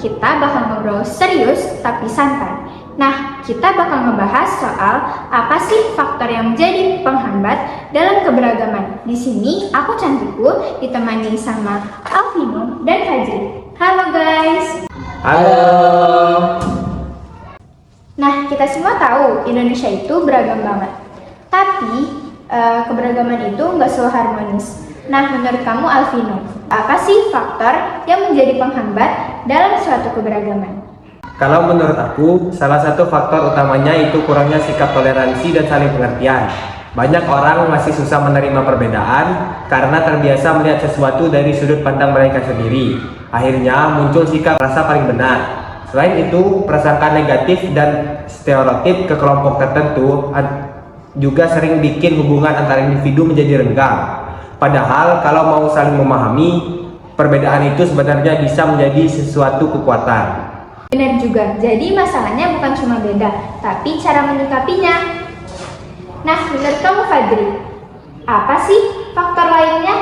kita bakal ngobrol serius tapi santai. Nah, kita bakal ngebahas soal apa sih faktor yang menjadi penghambat dalam keberagaman. Di sini aku Cantikku ditemani sama Alvino dan Fajri. Halo guys. Halo. Nah, kita semua tahu Indonesia itu beragam banget. Tapi keberagaman itu nggak selalu harmonis. Nah, menurut kamu Alvino, apa sih faktor yang menjadi penghambat dalam suatu keberagaman? Kalau menurut aku, salah satu faktor utamanya itu kurangnya sikap toleransi dan saling pengertian. Banyak orang masih susah menerima perbedaan karena terbiasa melihat sesuatu dari sudut pandang mereka sendiri. Akhirnya muncul sikap rasa paling benar. Selain itu, prasangka negatif dan stereotip ke kelompok tertentu juga sering bikin hubungan antara individu menjadi renggang. Padahal kalau mau saling memahami, perbedaan itu sebenarnya bisa menjadi sesuatu kekuatan. Benar juga, jadi masalahnya bukan cuma beda, tapi cara menyikapinya. Nah, menurut kamu Fadri, apa sih faktor lainnya?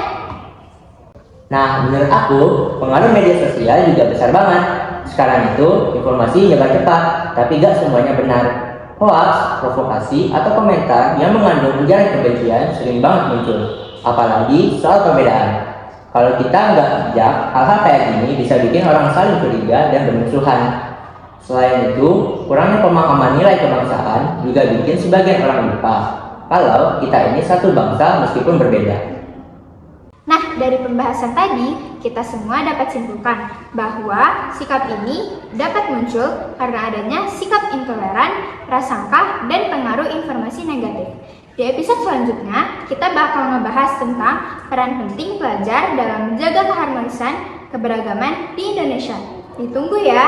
Nah, menurut aku, pengaruh media sosial juga besar banget. Sekarang itu, informasi nyebar cepat, tapi gak semuanya benar. Hoax, provokasi, atau komentar yang mengandung ujaran kebencian sering banget muncul. Apalagi soal perbedaan. Kalau kita nggak bijak, hal-hal kayak gini bisa bikin orang saling curiga dan bermusuhan. Selain itu, kurangnya pemahaman nilai kebangsaan juga bikin sebagian orang lupa kalau kita ini satu bangsa meskipun berbeda. Nah, dari pembahasan tadi, kita semua dapat simpulkan bahwa sikap ini dapat muncul karena adanya sikap intoleran, prasangka, dan pengaruh informasi negatif. Di episode selanjutnya, kita bakal ngebahas tentang peran penting pelajar dalam menjaga keharmonisan keberagaman di Indonesia. Ditunggu ya!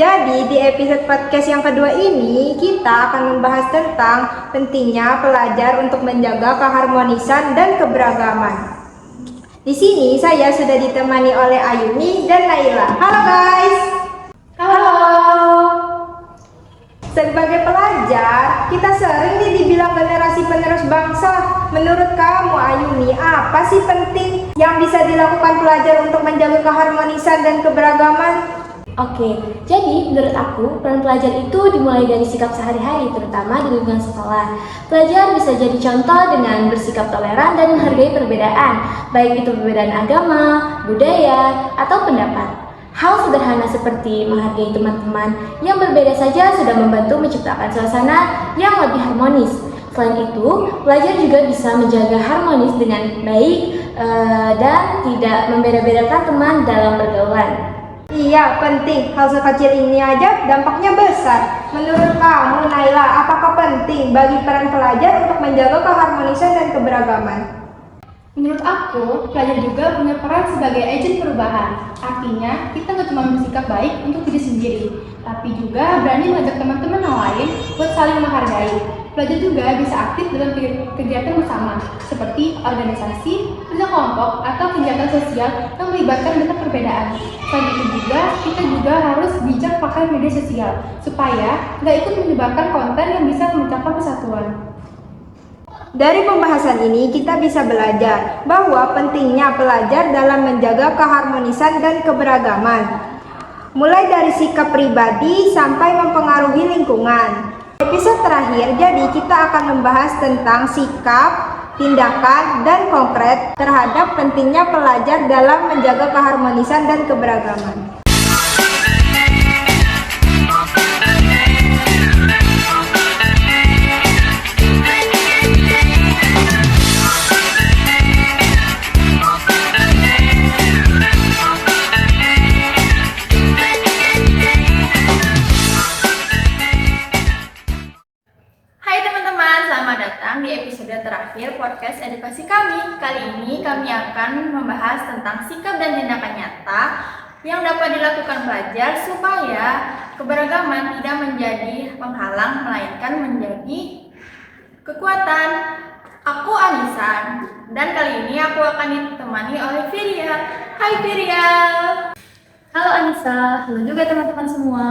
Jadi di episode podcast yang kedua ini kita akan membahas tentang pentingnya pelajar untuk menjaga keharmonisan dan keberagaman. Di sini saya sudah ditemani oleh Ayuni dan Naila. Halo guys. Halo. Sebagai pelajar, kita sering nih dibilang generasi penerus bangsa. Menurut kamu Ayuni, apa sih penting yang bisa dilakukan pelajar untuk menjaga keharmonisan dan keberagaman? Oke, jadi menurut aku peran pelajar itu dimulai dari sikap sehari-hari, terutama di lingkungan sekolah. Pelajar bisa jadi contoh dengan bersikap toleran dan menghargai perbedaan, baik itu perbedaan agama, budaya, atau pendapat. Hal sederhana seperti menghargai teman-teman yang berbeda saja sudah membantu menciptakan suasana yang lebih harmonis. Selain itu, pelajar juga bisa menjaga harmonis dengan baik dan tidak membeda-bedakan teman dalam pergaulan. Iya, penting. Hal sekecil ini aja dampaknya besar. Menurut kamu, Naila, apakah penting bagi peran pelajar untuk menjaga keharmonisan dan keberagaman? Menurut aku, pelajar juga punya peran sebagai agen perubahan. Artinya, kita nggak cuma bersikap baik untuk diri sendiri, tapi juga berani mengajak teman-teman yang lain buat saling menghargai. Pelajar juga bisa aktif dalam kegiatan bersama, seperti organisasi, kerja kelompok, atau kegiatan sosial yang melibatkan banyak perbedaan. Selain itu kita juga harus bijak pakai media sosial, supaya nggak ikut menyebarkan konten yang bisa memecahkan persatuan. Dari pembahasan ini kita bisa belajar bahwa pentingnya pelajar dalam menjaga keharmonisan dan keberagaman. Mulai dari sikap pribadi sampai mempengaruhi lingkungan. Episode terakhir, jadi kita akan membahas tentang sikap, tindakan, dan konkret terhadap pentingnya pelajar dalam menjaga keharmonisan dan keberagaman. Di episode terakhir podcast edukasi kami. Kali ini kami akan membahas tentang sikap dan tindakan nyata yang dapat dilakukan pelajar supaya keberagaman tidak menjadi penghalang melainkan menjadi kekuatan. Aku Anisan, dan kali ini aku akan ditemani oleh Viria. Hai Viria. Halo Anissa, halo juga teman-teman semua.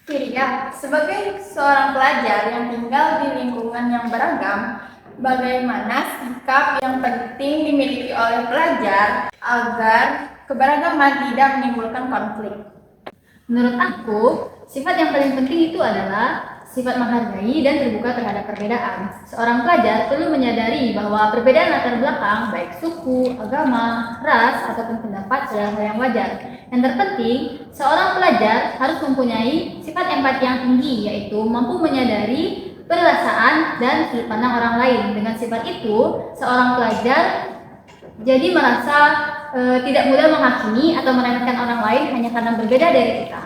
Viria, sebagai seorang pelajar yang tinggal di lingkungan yang beragam, bagaimana sikap yang penting dimiliki oleh pelajar agar keberagaman tidak menimbulkan konflik? Menurut aku, sifat yang paling penting itu adalah sifat menghargai dan terbuka terhadap perbedaan. Seorang pelajar perlu menyadari bahwa perbedaan latar belakang, baik suku, agama, ras, ataupun pendapat adalah hal yang wajar. Yang terpenting, seorang pelajar harus mempunyai sifat empati yang tinggi, yaitu mampu menyadari perasaan dan sudut pandang orang lain. Dengan sifat itu, seorang pelajar jadi merasa tidak mudah menghakimi atau meremehkan orang lain hanya karena berbeda dari kita.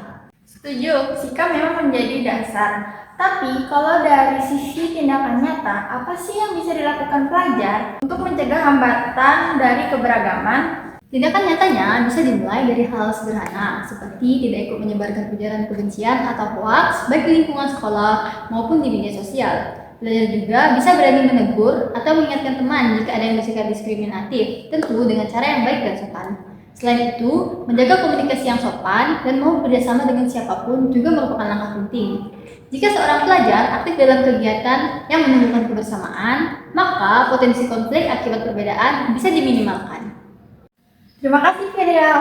Setuju, sikap memang menjadi dasar. Tapi kalau dari sisi tindakan nyata, apa sih yang bisa dilakukan pelajar untuk mencegah hambatan dari keberagaman? Tindakan nyatanya bisa dimulai dari hal sederhana, seperti tidak ikut menyebarkan ujaran kebencian atau hoaks, baik di lingkungan sekolah maupun di media sosial. Pelajar juga bisa berani menegur atau mengingatkan teman jika ada yang bersikap diskriminatif, tentu dengan cara yang baik dan sopan. Selain itu, menjaga komunikasi yang sopan dan mau bekerjasama dengan siapapun juga merupakan langkah penting. Jika seorang pelajar aktif dalam kegiatan yang menumbuhkan kebersamaan, maka potensi konflik akibat perbedaan bisa diminimalkan. Terima kasih Viria.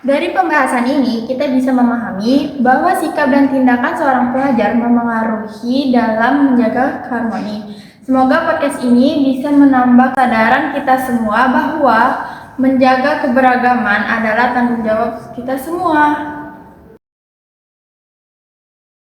Dari pembahasan ini, kita bisa memahami bahwa sikap dan tindakan seorang pelajar memengaruhi dalam menjaga harmoni. Semoga podcast ini bisa menambah kesadaran kita semua bahwa menjaga keberagaman adalah tanggung jawab kita semua.